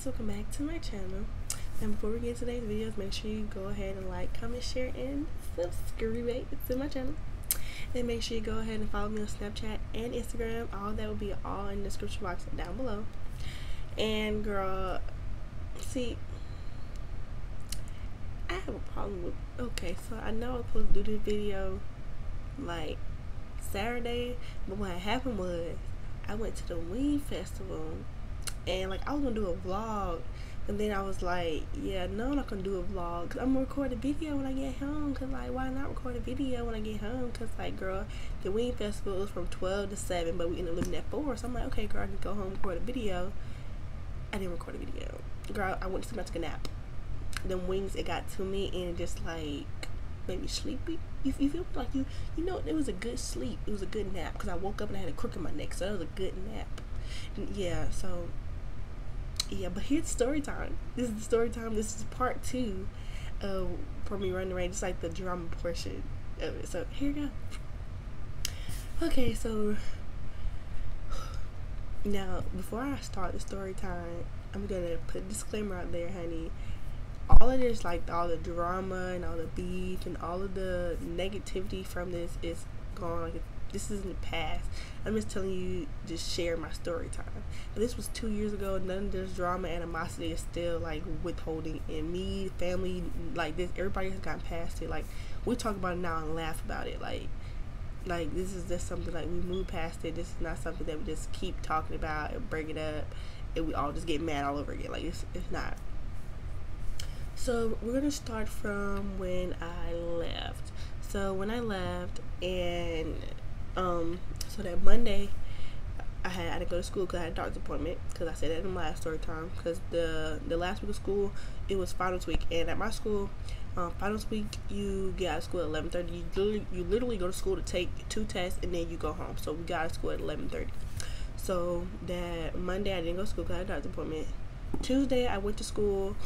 welcome back to my channel. And before we get to today's videos, make sure you go ahead and like, comment, share, and subscribe to my channel. And make sure you go ahead and follow me on Snapchat and Instagram. All that will be all in the description box down below. And girl, see, I have a problem with, okay, so I know I was supposed to do this video like Saturday, but what happened was I went to the Wing Festival and like I was gonna do a vlog, and then I was like, yeah, no, I'm not gonna do a vlog because I'm gonna record a video when I get home. Because like, why not record a video when I get home? Because like, girl, the Wing Festival was from 12 to 7, but we ended up leaving at 4. So I'm like, okay, girl, I can go home and record a video. I didn't record a video, girl. I went to sleep. I took a nap. Them wings, it got to me and just like made me sleepy. You feel like you know, it was a good sleep. It was a good nap because I woke up and I had a crook in my neck, so that was a good nap. And yeah, so yeah, but here's story time. This is the story time. This is part 2 for me running away, just like the drama portion of it. So here you go. Okay, so now before I start the story time, I'm gonna put a disclaimer out there, honey. All of this, like all the drama and all the beef and all of the negativity from this is gone. Like, this is in the past. I'm just telling you, just share my story time. But this was 2 years ago. None of this drama, animosity is still like withholding in me, family, like this. Everybody has gotten past it. Like, we talk about it now and laugh about it. Like this is just something like we moved past it. This is not something that we just keep talking about and bring it up and we all just get mad all over again. Like, it's not. So we're gonna start from when I left. So when I left, and so that Monday I had to go to school because I had a doctor's appointment, because I said that in my last story time, because the last week of school, it was finals week, and at my school, finals week, you get out of school at 11:30. You literally go to school to take 2 tests and then you go home. So we got out of school at 11:30. So that Monday I didn't go to school because I had a doctor's appointment. Tuesday I went to school.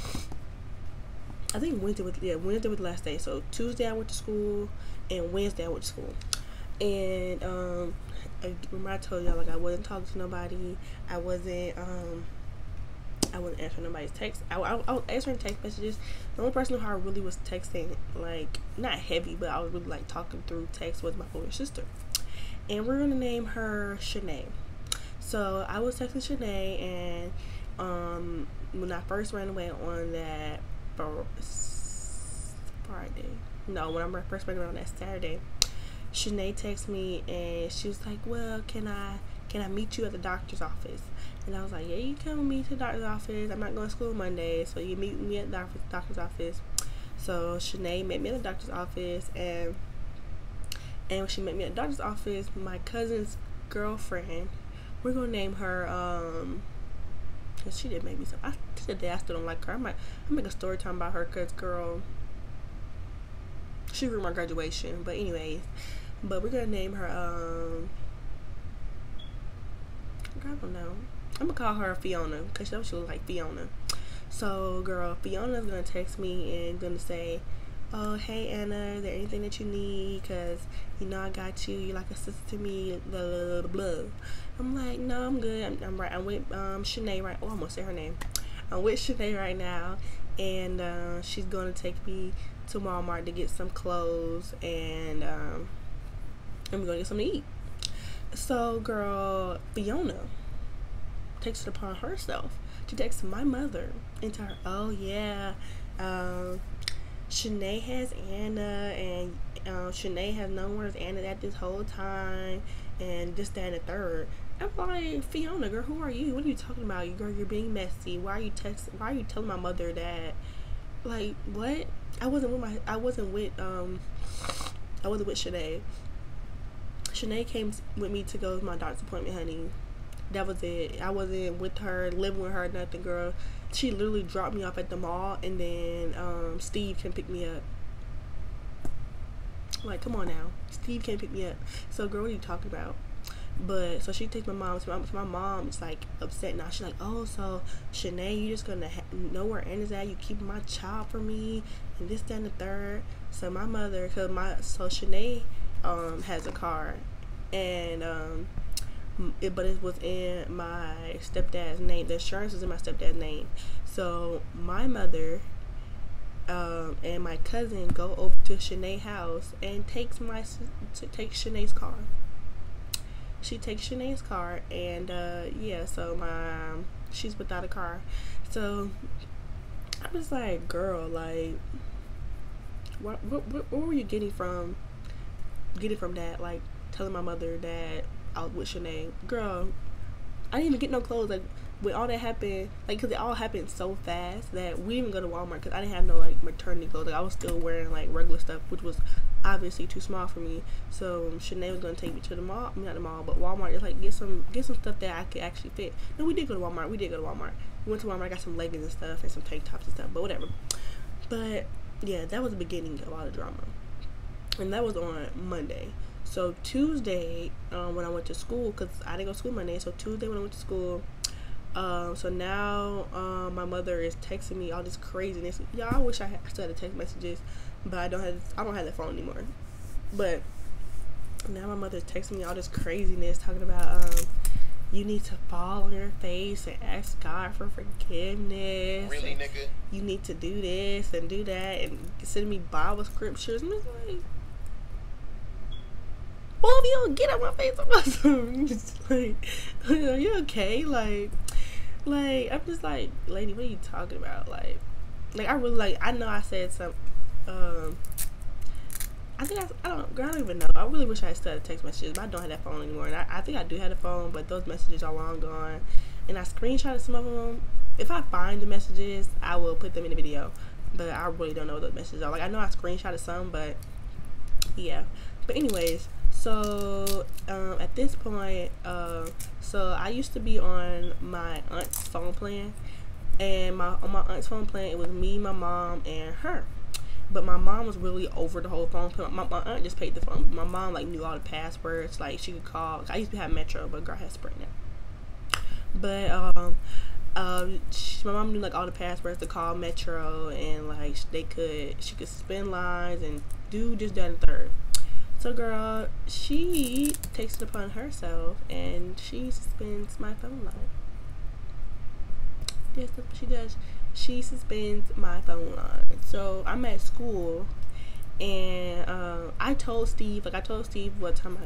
I think Wednesday was the last day. So Tuesday I went to school, and Wednesday I went to school. And remember I told y'all, like, I wasn't talking to nobody. I wasn't answering nobody's text. I was answering text messages. The only person who I really was texting, like, not heavy, but I was really like talking through text, was my older sister. And we're gonna name her Shanae. So I was texting Shanae, and when I first ran away on that Friday, no, when I first ran away on that Saturday, Shanae texted me and she was like, well, can I meet you at the doctor's office? And I was like, yeah, you can come with me to the doctor's office. I'm not going to school Monday, so you meet me at the doctor's office. So Shanae met me at the doctor's office, and when she met me at the doctor's office, my cousin's girlfriend, we're gonna name her cause she did make me some. To the day I still don't like her. I make a story time about her, cause girl, she ruined my graduation. But anyways, we're gonna name her I don't know. I'm gonna call her Fiona, cause she looks like Fiona. So girl, Fiona's gonna text me and gonna say, oh, hey Anna, is there anything that you need? Cause you know I got you. You're like a sister to me. Blah blah blah. I'm like, no, I'm good. I'm right. I'm with Shanae right. Oh, I almost said her name. I'm with Shanae right now, and she's gonna take me to Walmart to get some clothes, and we're gonna get something to eat. So girl, Fiona takes it upon herself to text my mother and tell her, oh yeah, Shanae has Anna, and Shanae has known where's Anna at this whole time, and this, that, and the third. I'm like, Fiona, girl, who are you? What are you talking about? Girl, you're being messy. Why are you telling my mother that? Like, what? I wasn't with Shanae. Shanae came with me to go to my doctor's appointment, honey. That was it. I wasn't with her, living with her, nothing, girl. She literally dropped me off at the mall, and then Steve can pick me up. Like, come on now. Steve can't pick me up. So, girl, what are you talking about? But, so she takes my mom. So my mom is, like, upset now. She's like, oh, so, Shanae, you just gonna know where Anna's at? You keeping my child for me? And this, that, and the third. So, my mother, so Shanae has a car. And but it was in my stepdad's name. The insurance is in my stepdad's name. So my mother and my cousin go over to Shanae's house and takes Shanae's car. She takes Shanae's car, and yeah, so she's without a car. So I was like, girl, like, what were you getting from that? Like, telling my mother that I was with Shanae. Girl, I didn't even get no clothes. Like, when all that happened, like, because it all happened so fast that we didn't even go to Walmart because I didn't have no, like, maternity clothes. Like, I was still wearing, like, regular stuff, which was obviously too small for me. So Shanae was going to take me to the mall. I mean, not the mall, but Walmart. Just, like, get some stuff that I could actually fit. No, we did go to Walmart. We went to Walmart, got some leggings and stuff and some tank tops and stuff, but whatever. But, yeah, that was the beginning of all the drama. And that was on Monday. So Tuesday, when I went to school, because I didn't go to school Monday, so Tuesday when I went to school, so now my mother is texting me all this craziness. Y'all, I wish I still had the text messages, but I don't have the phone anymore. But now my mother's texting me all this craziness, talking about you need to fall on your face and ask God for forgiveness. Really, nigga? You need to do this and do that, and sending me Bible scriptures. And it's like, well, if you don't get on my face, I'm just like, are you okay? Like, I'm just like, lady, what are you talking about? Like I really, like, I know I said some, I don't even know. I really wish I had still had text messages, but I don't have that phone anymore. And I think I do have the phone, but those messages are long gone. And I screenshotted some of them. If I find the messages, I will put them in the video. But I really don't know what those messages are. Like, I know I screenshotted some, but yeah. But anyways, so at this point, so I used to be on my aunt's phone plan, and on my aunt's phone plan, it was me, my mom, and her. But my mom was really over the whole phone plan. My aunt just paid the phone. My mom, like, knew all the passwords. Like, she could call. I used to have Metro, but girl has Sprint now. But my mom knew, like, all the passwords to call Metro, and like she could spin lines and do just that and third. So girl, she takes it upon herself and she suspends my phone line. Yes, that's what she does. She suspends my phone line. So I'm at school, and I told Steve what time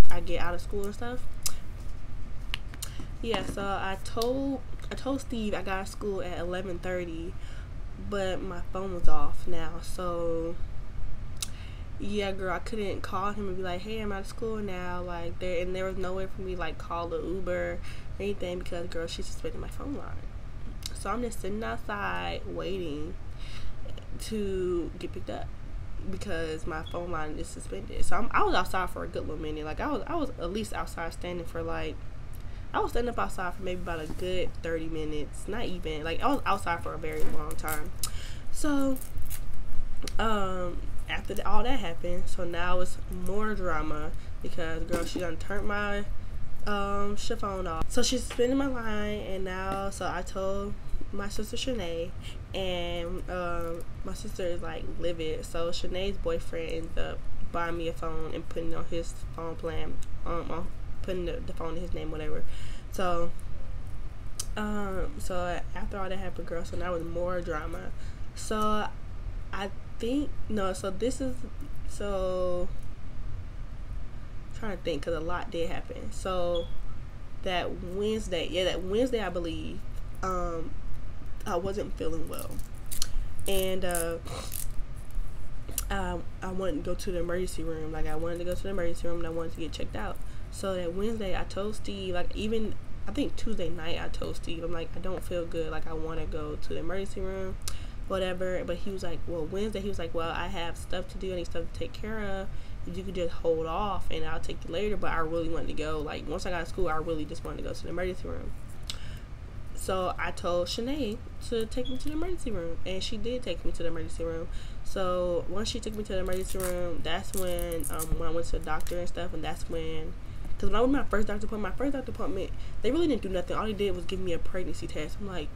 I get out of school and stuff. Yeah, so I told Steve I got out of school at 11:30, but my phone was off now. So yeah, girl, I couldn't call him and be like, hey, I'm out of school now. Like, there was no way for me to, like, call the Uber or anything because, girl, she suspended my phone line. So I'm just sitting outside waiting to get picked up because my phone line is suspended. So I was outside for a good little minute. Like, I was at least outside standing for, like, I was standing up outside for maybe about a good 30 minutes. Not even. Like, I was outside for a very long time. So, after all that happened, so now it's more drama because, girl, she done turned my phone off. So she's suspending my line, and now, so I told my sister Shanae, and my sister is like livid. So Shanae's boyfriend ends up buying me a phone and putting it on his phone plan, putting the phone in his name, whatever. So so after all that happened, girl, so now it's more drama. So I think, no, so this is, so I'm trying to think because a lot did happen. So that Wednesday I believe, I wasn't feeling well, and I wanted to go to the emergency room. Like, I wanted to go to the emergency room and I wanted to get checked out. So that Wednesday I told Steve, like, even I think Tuesday night I told Steve, I'm like, I don't feel good, like, I want to go to the emergency room, whatever. But he was like, well, Wednesday he was like, well, I have stuff to do, I need stuff to take care of, if you could just hold off and I'll take you later. But I really wanted to go. Like, once I got to school, I really just wanted to go to the emergency room. So I told Shanae to take me to the emergency room, and she did take me to the emergency room. So once she took me to the emergency room, that's when I went to the doctor and stuff, and that's when, because when I went to my first doctor appointment, they really didn't do nothing. All they did was give me a pregnancy test. I'm like,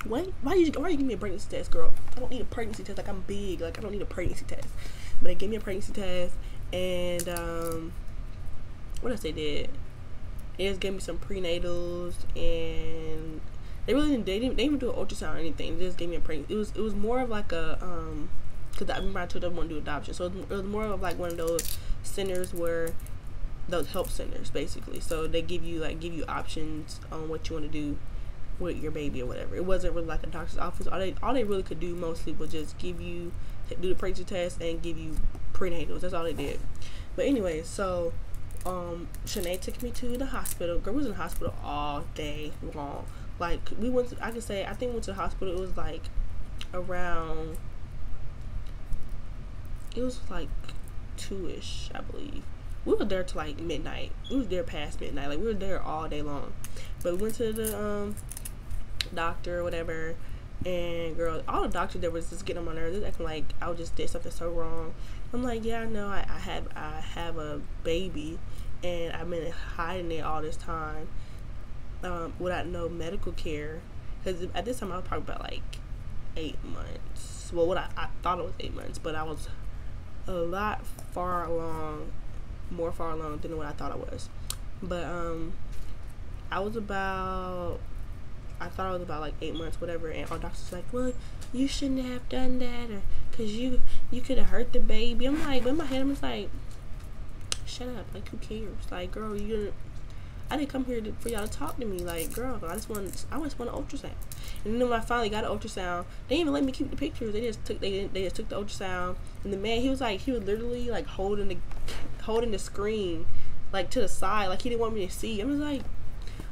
what? Why are you giving me a pregnancy test, girl? I don't need a pregnancy test. Like, I'm big. Like, I don't need a pregnancy test. But they gave me a pregnancy test, and what else they did? They just gave me some prenatals, and they didn't even do an ultrasound or anything. They just gave me a prenatal. It was more of like a because I remember I told them I want to do adoption, so it was more of like one of those centers where those help centers basically. So they give you options on what you want to do with your baby or whatever. It wasn't really like a doctor's office. All they really could do mostly was just do the pregnancy test and give you prenatals. That's all they did. But anyway, so Shanae took me to the hospital. Girl, we was in the hospital all day long. Like we went to, I think we went to the hospital. It was like around, it was like 2ish, I believe. We were there till like midnight. We was there past midnight. Like we were there all day long. But we went to the doctor or whatever, and girl, all the doctors there was just getting on my nerves. They was acting like I just did something so wrong. I'm like, yeah, I know I have a baby, and I've been hiding it all this time without no medical care. Because at this time I was probably about like 8 months. Well, what I thought it was 8 months, but I was a lot more far along than what I thought I was. But I thought I was about like 8 months, whatever, and our doctor's like, well, you shouldn't have done that, or because you could have hurt the baby. I'm like, but in my head I'm just like, shut up, like who cares? Like, girl, I didn't come here for y'all to talk to me. Like, girl, I just want an ultrasound. And then when I finally got an ultrasound, they didn't even let me keep the pictures. They just took the ultrasound, and the man, he was literally like holding the screen like to the side, like he didn't want me to see. I was like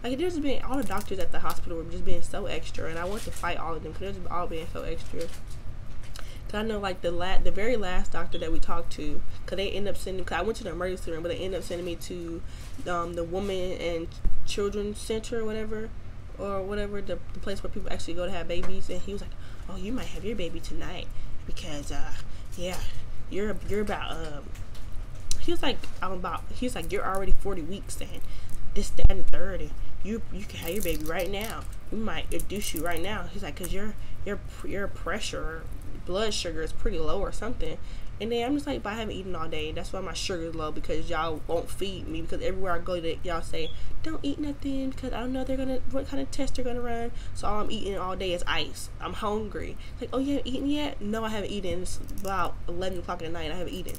there's been all the doctors at the hospital were just being so extra, and I want to fight all of them because they're just all being so extra. Cause I know like the very last doctor that we talked to, cause they ended up sending, cause I went to the emergency room, but they ended up sending me to the Women and Children's Center or whatever, the place where people actually go to have babies. And he was like, oh, you might have your baby tonight because yeah, you're about he was like you're already 40 weeks and this, that, and the third, and you can have your baby right now. We might induce you right now. He's like, cause your pressure, blood sugar is pretty low or something. And then I'm just like, but I haven't eaten all day. That's why my sugar is low, because y'all won't feed me. Because everywhere I go, y'all say, don't eat nothing because I don't know what kind of test they're gonna run. So all I'm eating all day is ice. I'm hungry. Like, oh, you haven't eaten yet? No, I haven't eaten. It's about 11 o'clock at night. I haven't eaten.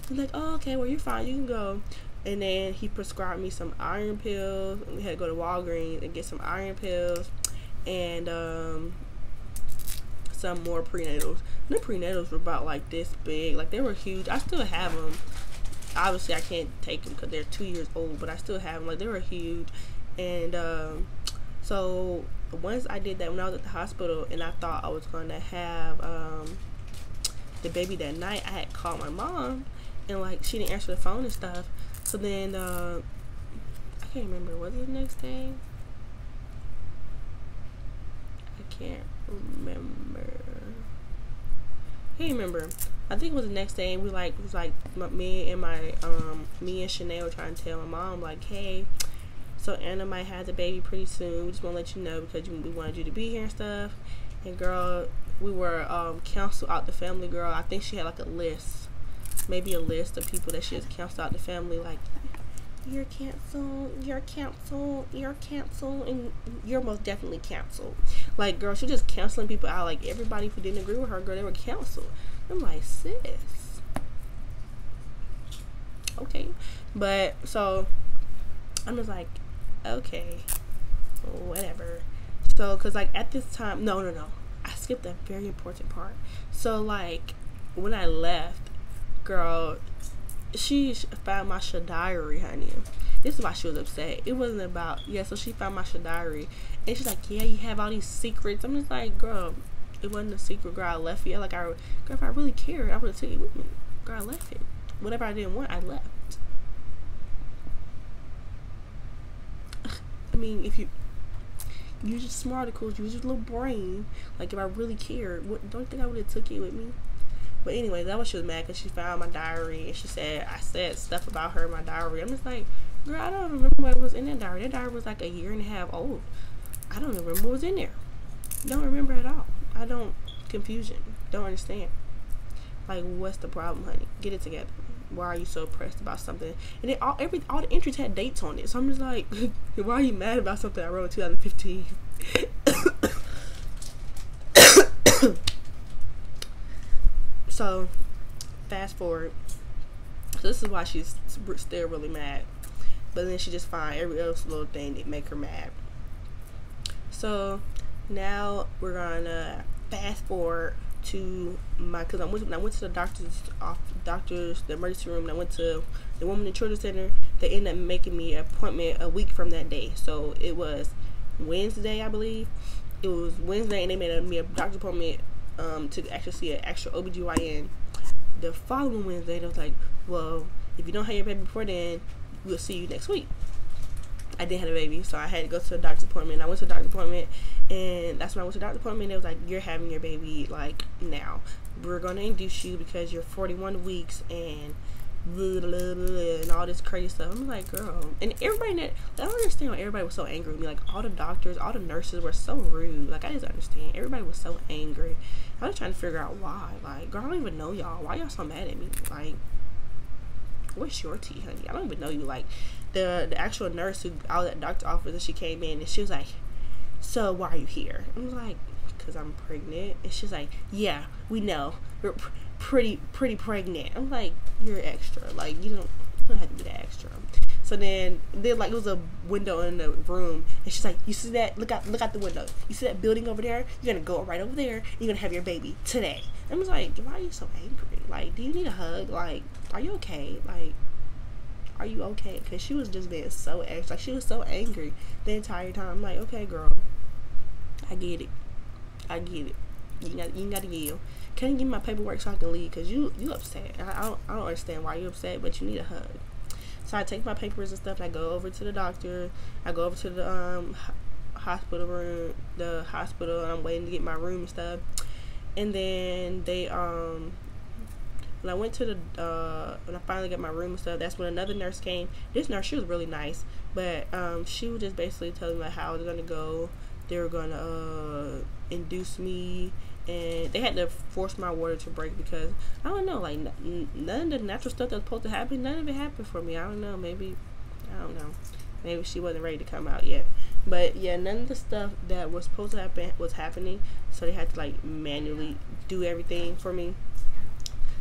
I'm like, oh, okay, well, you're fine. You can go. And then he prescribed me some iron pills. We had to go to Walgreens and get some iron pills and some more prenatals. The prenatals were about like this big. Like, they were huge. I still have them. Obviously, I can't take them because they're 2 years old, but I still have them. Like, they were huge. And so once I did that, when I was at the hospital and I thought I was going to have the baby that night, I had called my mom, and like she didn't answer the phone and stuff. So then I can't remember, was it the next day? I can't remember. I think it was the next day, and me and Shanae were trying to tell my mom, like, hey, so Anna might have the baby pretty soon. We just want to let you know because we wanted you to be here and stuff. And girl, we were counseled out the family, girl. I think she had like a list of people that she has counseled out the family, like, you're canceled, and you're most definitely canceled. Like, girl, she just canceling people out. Like, everybody who didn't agree with her, girl, they were canceled. I'm like, sis, okay. But so I'm just like, okay, whatever. So, cause like at this time, no, I skipped a very important part. So like when I left, girl, she found my diary, honey. This is why she was upset. It wasn't about, so she found my diary, and she's like, yeah, you have all these secrets. I'm just like, girl, it wasn't a secret, girl. I left it. Like, girl, if I really cared, I would have taken it with me. Girl, I left it. Whatever I didn't want, I left. I mean, if you use your smarticles, use your little brain. Like, if I really cared, don't you think I would have took it with me? But anyway, that was, she was mad because she found my diary, and she said I said stuff about her in my diary. I'm just like, girl, I don't remember what was in that diary. That diary was like 1.5 years old. I don't remember what was in there. Don't remember at all. I don't, confusion. Don't understand. Like, what's the problem, honey? Get it together. why are you so pressed about something? And then all the entries had dates on it, so I'm just like, why are you mad about something I wrote in 2015? So fast forward, so this is why she's still really mad, but then she just find every else little thing that make her mad. So now we're gonna fast forward to because I went to the doctor's the emergency room, and I went to the woman and children center. They ended up making me an appointment a week from that day. So it was Wednesday, I believe. It was Wednesday, and they made me a doctor's appointment to actually see an actual OBGYN. The following Wednesday, they was like, well, if you don't have your baby before then, we'll see you next week. I didn't have a baby, so I had to go to the doctor's appointment. I went to the doctor's appointment, and that's when I went to the doctor's appointment. It was like, you're having your baby, like, now. We're going to induce you because you're 41 weeks and blah, blah, blah, blah, and all this crazy stuff. I'm like, girl. And everybody, I don't understand why everybody was so angry with me. Like, all the doctors, all the nurses were so rude. Like, I just understand. Everybody was so angry. I was trying to figure out why. Like, girl, I don't even know y'all. Why y'all so mad at me? Like, what's your tea, honey? I don't even know you. Like, the actual nurse who I was at the doctor's office, and she came in, and she was like, so why are you here? I was like, because I'm pregnant. And she's like, yeah, we know. We're pretty pregnant. I'm like, you're extra. Like, you don't have to be that extra. So then like, it was a window in the room, and she's like, you see that? Look out the window. You see that building over there? You're gonna go right over there. You're gonna have your baby today. I was like, why are you so angry? Like, do you need a hug? Like, are you okay? Like, are you okay? Because she was just being so extra. Like, she was so angry the entire time. I'm like, okay, girl, I get it. You ain't gotta yell. Can you give me my paperwork so I can leave? Because you upset. I don't understand why you're upset, but you need a hug. So I take my papers and stuff, and I go over to the doctor. I go over to the hospital room, and I'm waiting to get my room and stuff. And then they when I went to when I finally got my room and stuff, that's when another nurse came. This nurse, she was really nice, but she was just basically telling me how it was gonna go. They were gonna induce me, and they had to force my water to break because I don't know, like none of the natural stuff that's supposed to happen, none of it happened for me. I don't know, maybe she wasn't ready to come out yet. But yeah, none of the stuff that was supposed to happen was happening, so they had to like manually do everything for me.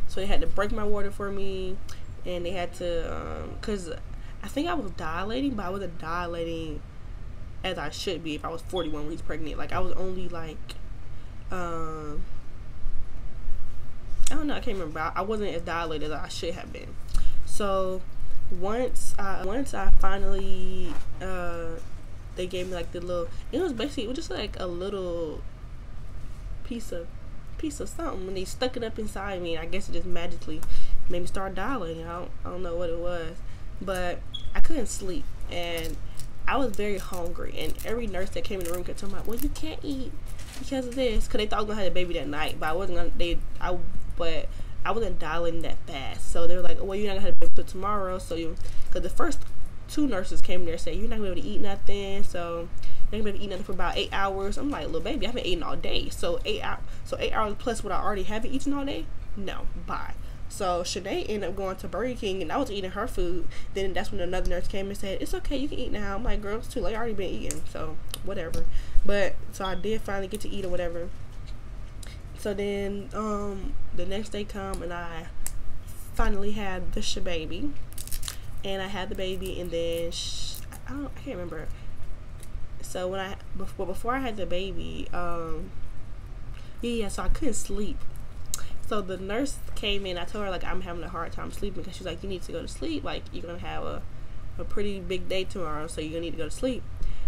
So they had to break my water for me, and they had to because I think I was dilating, but I wasn't dilating as I should be if I was 41 weeks pregnant. Like, I was only like I don't know, I can't remember. I wasn't as dilated as I should have been. So once I finally they gave me like the little, it was just like a little piece of something, and they stuck it up inside me, and I guess it just magically made me start dilating. I don't know what it was, but I couldn't sleep, and I was very hungry, and every nurse that came in the room kept talking about, well, you can't eat because of this, because they thought I was gonna have a baby that night, but I wasn't dilating that fast. So they were like, well, you're not gonna have a baby till tomorrow. So because the first two nurses came in there and said, you're not gonna be able to eat nothing, so you're not gonna be able to eat nothing for about 8 hours. I'm like, little baby, I haven't eaten all day, so 8 hours plus what I already haven't eaten all day. No, bye. So Shanae ended up going to Burger King, and I was eating her food. Then that's when another nurse came and said, it's okay, you can eat now. I'm like, girl, it's too late, I already been eating, so whatever. But so I did finally get to eat or whatever. So then the next day come, and I finally had the baby, and I had the baby, and then I can't remember. So before I had the baby, so I couldn't sleep. So the nurse came in. I told her, like, I'm having a hard time sleeping, because she's like, you need to go to sleep. Like, you're gonna have a pretty big day tomorrow, so you're gonna need to go to sleep.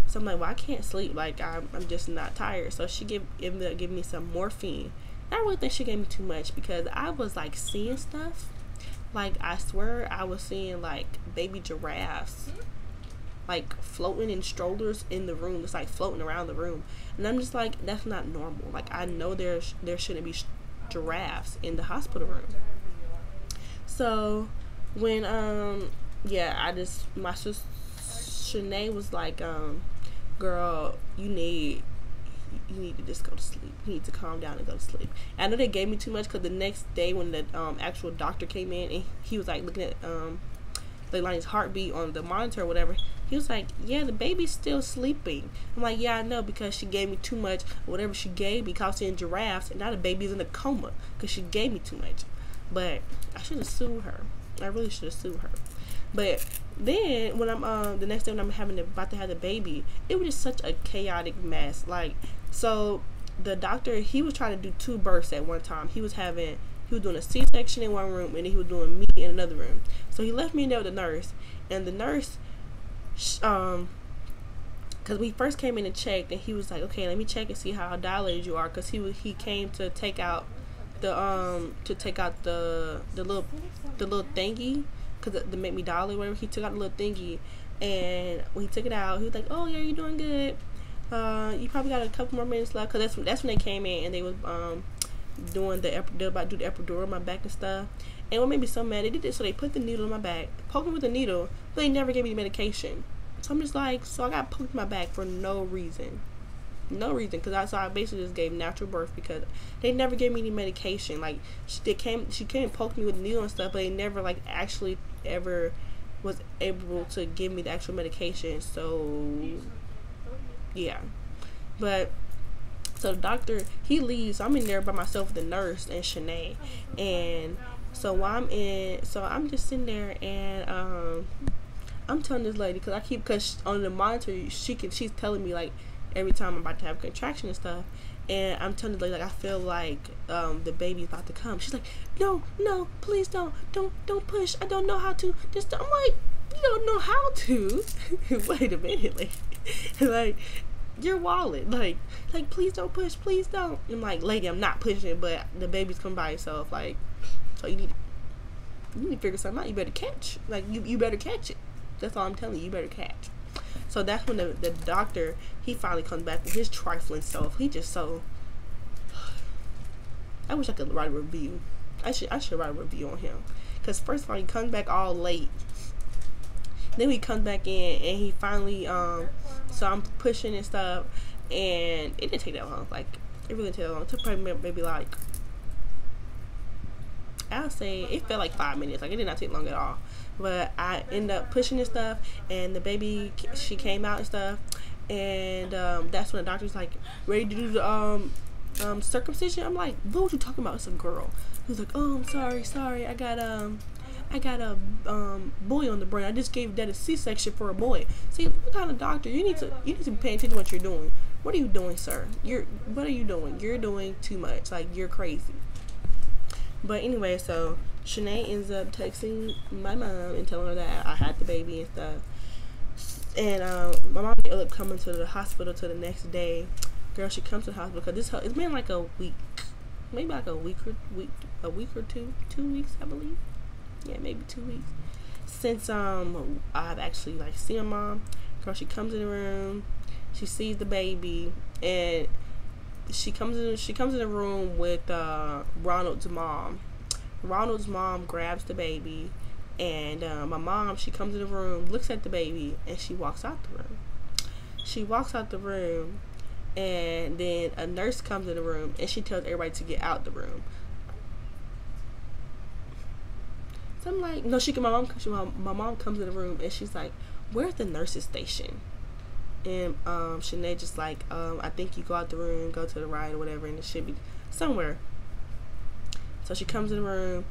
So I'm like, well, I can't sleep. Like, I'm just not tired. So she ended up giving me some morphine. I really think she gave me too much, because I was like seeing stuff. Like, I swear I was seeing like baby giraffes, like floating in strollers in the room. It's like floating around the room, and I'm just like, that's not normal. Like, I know there shouldn't be giraffes in the hospital room. So when my sister Shanae was like, girl, you need you need to just go to sleep. You need to calm down and go to sleep. And I know they gave me too much because the next day when the actual doctor came in and he was like looking at like his heartbeat on the monitor or whatever, he was like, yeah, the baby's still sleeping. I'm like, yeah, I know, because she gave me too much, whatever she gave me, because in giraffes, and now the baby's in a coma because she gave me too much. But I should have sued her. I really should have sued her. But then when I'm the next day when I'm about to have the baby, it was just such a chaotic mess. Like, so the doctor, he was trying to do 2 births at one time. He was doing a C-section in one room, and then he was doing me in another room. So he left me in there with the nurse, and the nurse, because we first came in and checked, and he was like, okay, let me check and see how dilated you are, because he came to take out the little thingy, because to make me dilate, whatever. He took out the little thingy, and when he took it out, he was like, oh yeah, you're doing good. You probably got a couple more minutes left, because that's when they came in and they was they're about to do the epidural on my back and stuff. And what made me so mad, they did this, so they put the needle in my back, poked me with the needle, but they never gave me the medication. So I'm just like, so I got poked in my back for no reason, because I basically just gave natural birth, because they never gave me any medication. Like, she came and poked me with the needle and stuff, but they never like actually ever was able to give me the actual medication. So yeah, but so the doctor, he leaves, so I'm in there by myself with the nurse and Shanae. And so while I'm just sitting there, and I'm telling this lady, because on the monitor she's telling me like every time I'm about to have a contraction and stuff, and I'm telling the lady, like, I feel like the baby's about to come. She's like, no, please don't push, I don't know how to. Just, I'm like, you don't know how to? Wait a minute, like your wallet, like please don't push, please don't. I'm like, lady, I'm not pushing, but the baby's coming by itself, like, so you need to figure something out. You better catch, like, you better catch it. That's all I'm telling you, you better catch. So that's when the doctor, he finally comes back with his trifling self. He just so, I wish I could write a review. I should write a review on him, because first of all, he comes back all late. Then he comes back in, and he finally so I'm pushing and stuff, and it didn't take that long. Like, it really didn't take that long. It took probably maybe like, I'll say it felt like 5 minutes. Like, it did not take long at all. But I ended up pushing and stuff, and the baby, she came out and stuff, and that's when the doctor's like, ready to do the circumcision. I'm like, what are you talking about? It's a girl. He was like, oh, I'm sorry, I got a boy on the brain. I just gave that a C-section for a boy. See, what kind of doctor? You need to be paying attention to what you're doing. What are you doing, sir? What are you doing? You're doing too much. Like, you're crazy. But anyway, so Shanae ends up texting my mom and telling her that I had the baby and stuff. And my mom ended up coming to the hospital to the next day. Girl, she comes to the hospital because it's been like a week, maybe like a week or two, 2 weeks, I believe. Yeah, maybe 2 weeks since I've actually like seen my mom. Girl, she comes in the room, she sees the baby, and she comes in the room with Ronald's mom. Ronald's mom grabs the baby, and my mom, she comes in the room, looks at the baby, and she walks out the room. She walks out the room, and then a nurse comes in the room, and she tells everybody to get out the room. So I'm like, no, my mom comes in the room, and she's like, where's the nurse's station? And Shanae just like, I think you go out the room, go to the right or whatever, and it should be somewhere. So she comes in the room,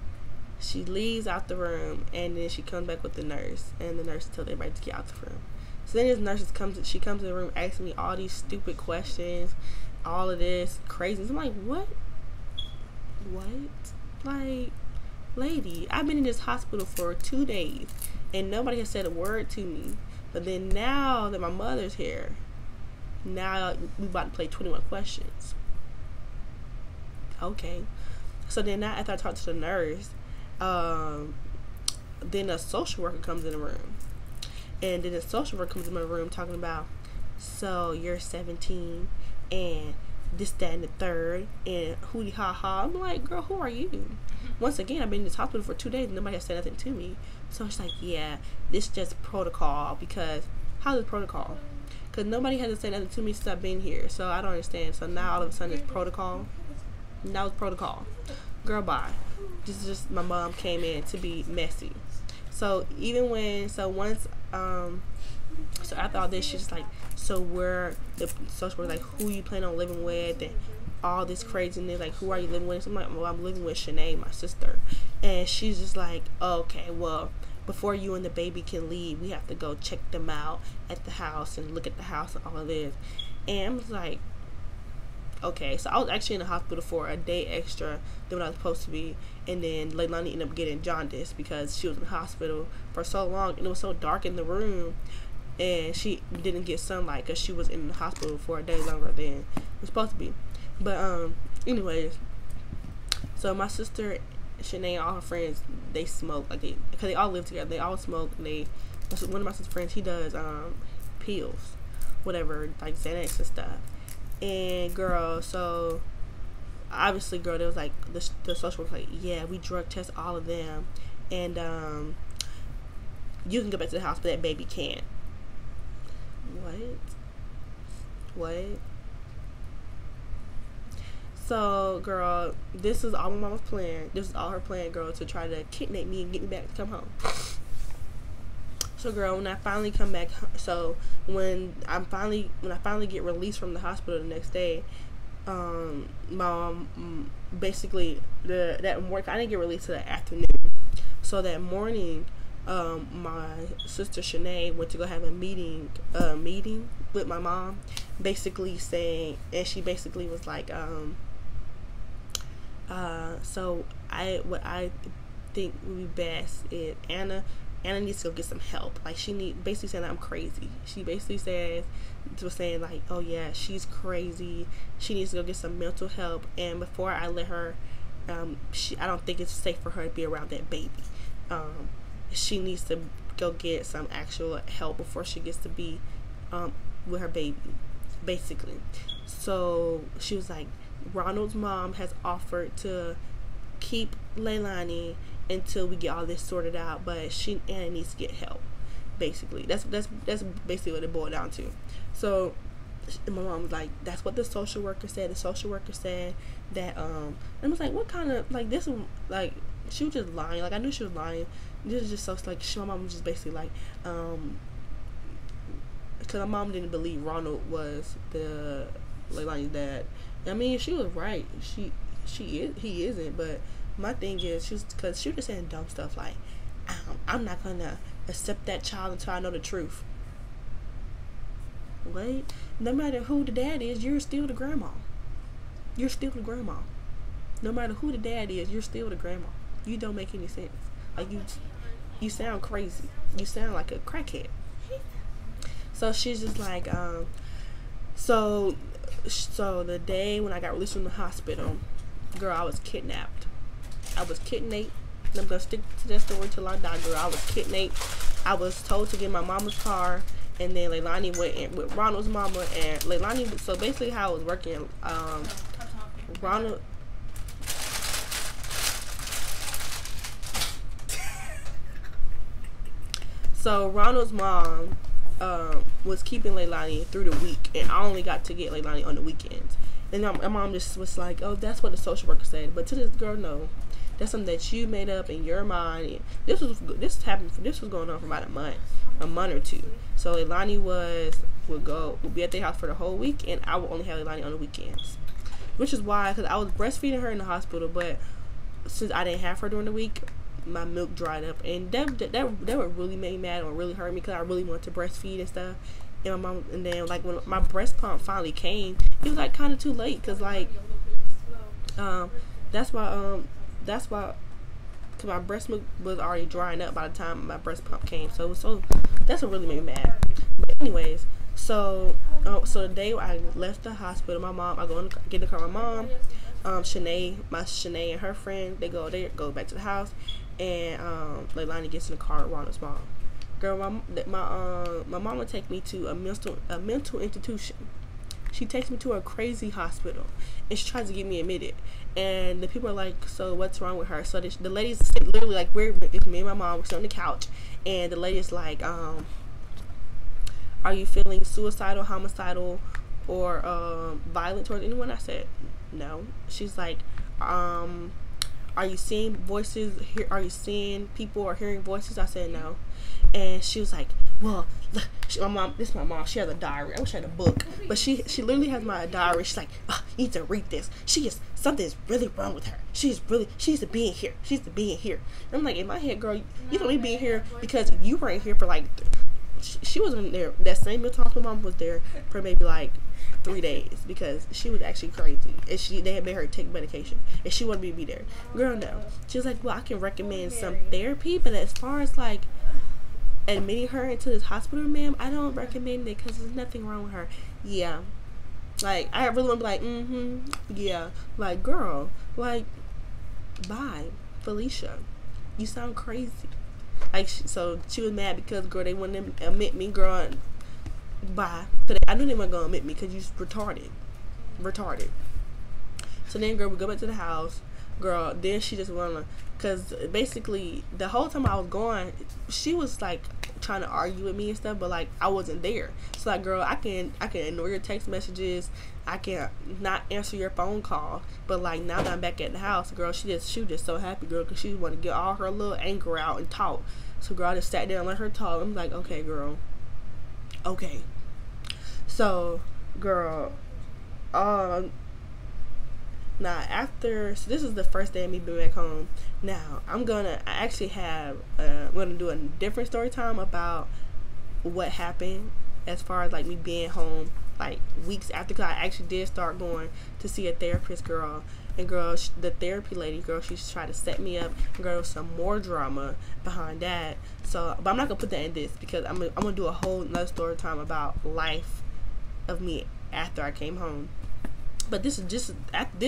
she leaves out the room, and then she comes back with the nurse, and the nurse tells everybody to get out the room. So then this nurse she comes in the room asking me all these stupid questions, all of this crazy. I'm like, what? Like, lady, I've been in this hospital for 2 days, and nobody has said a word to me. But then now that my mother's here, now we about to play 21 questions. Okay. So then now after I talk to the nurse, then a social worker comes in the room. And then the social worker comes in my room talking about, so you're 17 and this, that, and the third, and hootie ha ha. I'm like, girl, who are you? Once again, I've been in this hospital for 2 days and nobody has said nothing to me. So it's like, yeah, this is just protocol, because how's the protocol? because nobody had to say nothing to me since I've been here. So I don't understand. So now all of a sudden it's protocol. Now it's protocol. Girl, bye. This is just my mom came in to be messy. So even when, so once, so after all this, she's like, so where the social worker, like, who you plan on living with, and all this craziness, like, who are you living with? So I'm like, well, I'm living with Shanae, my sister. And she's just like, okay, well, before you and the baby can leave, we have to go check them out at the house and look at the house and all of this. And I was like, okay. So I was actually in the hospital for a day extra than what I was supposed to be. And then Leilani ended up getting jaundice because she was in the hospital for so long and it was so dark in the room. And she didn't get sunlight because she was in the hospital for a day longer than it was supposed to be. But anyways, so my sister, Shanae, and all her friends, they smoke, like, because they all live together. They all smoke. And one of my sister's friends, he does pills, whatever, like Xanax and stuff. And girl, so obviously, girl, there was like the social worker, like, yeah, we drug test all of them, and you can go back to the house, but that baby can't. What? So, girl, this is all my mama's plan. This is all her plan, girl, to try to kidnap me and get me back to come home. So, girl, when I finally come back, so when I finally get released from the hospital the next day, mom, basically that morning, I didn't get released till the afternoon. So that morning, my sister Shanae went to go have a meeting with my mom, basically saying, and she basically was like, so what I think would be best is Anna needs to go get some help. Like, basically saying that I'm crazy. She basically was saying like, oh yeah, she's crazy. She needs to go get some mental help. And before I let her, I don't think it's safe for her to be around that baby. She needs to go get some actual help before she gets to be with her baby, basically. So she was like, Ronald's mom has offered to keep Leilani until we get all this sorted out, but Anna needs to get help. Basically, that's basically what it boiled down to. So my mom was like, that's what the social worker said. The social worker said that and I was like, what kind of, like, this, like, she was just lying. Like, I knew she was lying. This is just so, like, my mom was just basically like, because my mom didn't believe Ronald was the Leilani's dad. I mean, she was right. He isn't. But my thing is, because she was just saying dumb stuff like, I'm not gonna accept that child until I know the truth. Wait, no matter who the dad is, you're still the grandma. You're still the grandma. No matter who the dad is, you're still the grandma. You don't make any sense. Like, you sound crazy. You sound like a crackhead. So she's just like, so the day when I got released from the hospital, girl, I was kidnapped. I'm gonna stick to that story till I die, girl. I was kidnapped. I was told to get my mama's car, and then Leilani went in with Ronald's mama, and Leilani. So basically, how it was working, Ronald. So Ronald's mom was keeping Leilani through the week, and I only got to get Leilani on the weekends. And my mom just was like, oh, that's what the social worker said. But to this girl, no, that's something that you made up in your mind. This was going on for about a month or two. So Leilani would be at their house for the whole week, and I would only have Leilani on the weekends, which is why, because I was breastfeeding her in the hospital, but since I didn't have her during the week, my milk dried up, and that would really make me mad or really hurt me, because I really wanted to breastfeed and stuff. And my mom, and then like when my breast pump finally came, it was like kind of too late, because like that's why because my breast milk was already drying up by the time my breast pump came. So that's what really made me mad. But anyways, so the day I left the hospital, my mom, I go in, get in the car with my mom, Shanae and her friend, they go back to the house, and Leilani gets in the car with Ronald's mom. Girl, my mom would take me to a mental institution. She takes me to a crazy hospital, and she tries to get me admitted. And the people are like, so what's wrong with her? So the lady's literally like, it's me and my mom, we're sitting on the couch, and the lady's like, are you feeling suicidal, homicidal, or violent towards anyone? I said no. She's like, are you seeing voices? Are you seeing people or hearing voices? I said no. And she was like, well, look, my mom, this is my mom, she has a diary. I wish I had a book, but she literally has my diary. She's like, oh, you need to read this. Something's really wrong with her. She needs to be in here. She needs to be in here. And I'm like, in my head, girl, you don't need to be in here because you were in here for like, she wasn't there. That same mental hospital mom was there for maybe like 3 days because she was actually crazy, and they had made her take medication, and she wanted me to be there. Girl, no. She was like, well, I can recommend some therapy, but as far as like admitting her into this hospital, ma'am, I don't recommend it because there's nothing wrong with her. Yeah, like I really want to be like, yeah, like girl, like bye, Felicia, you sound crazy. Like so she was mad because girl, they wouldn't admit me, girl. Bye. So I knew they weren't gonna admit me because you retarded. So then, girl, we go back to the house. Girl, then she just wanna, cause basically the whole time I was going, she was like trying to argue with me and stuff, but like I wasn't there. So like, girl, I can ignore your text messages, I can not answer your phone call, but like now that I'm back at the house, girl, she was just so happy, girl, cause she want to get all her little anger out and talk. So girl, I just sat there and let her talk. I'm like, okay, girl, okay. So girl, now after, so this is the first day of me being back home. Now I'm gonna do a different story time about what happened as far as like me being home like weeks after, because I actually did start going to see a therapist, girl. And girl, the therapy lady, girl, she's trying to set me up. Girl, some more drama behind that. So, but I'm not gonna put that in this because I'm gonna do a whole another story time about life of me after I came home. But this is just,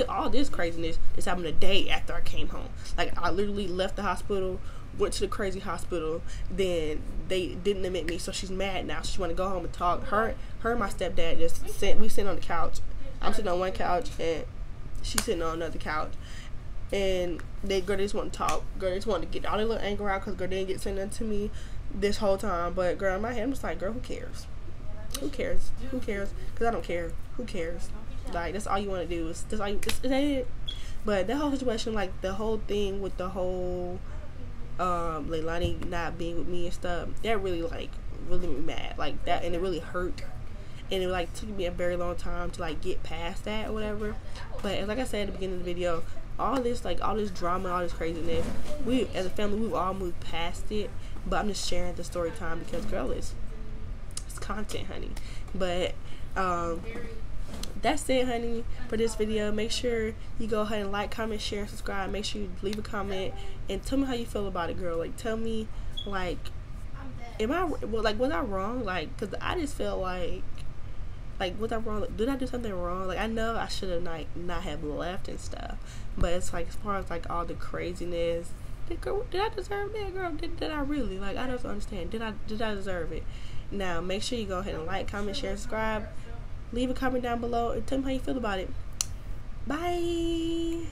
all this craziness is happening a day after I came home. Like, I literally left the hospital, went to the crazy hospital, then they didn't admit me, so she's mad now. She want to go home and talk. Her and my stepdad we sitting on the couch. I'm sitting on one couch, and she's sitting on another couch. And they just want to talk. Girl, they just want to get all their little anger out, because girl, they didn't get sent into me this whole time. But girl, in my head, I'm just like, girl, who cares? Who cares? Who cares? Because I don't care. Who cares? Like, that's all you want to do. Is it. But that whole situation, like the whole thing with the whole Leilani not being with me and stuff, that really made me mad. Like that, and it really hurt. And it like took me a very long time to like get past that or whatever. But like I said at the beginning of the video, all this drama, all this craziness, we as a family, we've all moved past it. But I'm just sharing the story time because girl, it's content, honey. But that's it, honey, for this video. Make sure you go ahead and like, comment, share, and subscribe. Make sure you leave a comment and tell me how you feel about it, girl. Like, tell me, like, was I wrong? Like, because I just feel like was I wrong? Did I do something wrong? Like, I know I should have not have left and stuff, but it's like, as far as like all the craziness, did I deserve that, girl? Did I really? Like, I don't understand. Did I deserve it? Now, make sure you go ahead and like, comment, share, and subscribe. Leave a comment down below and tell me how you feel about it. Bye.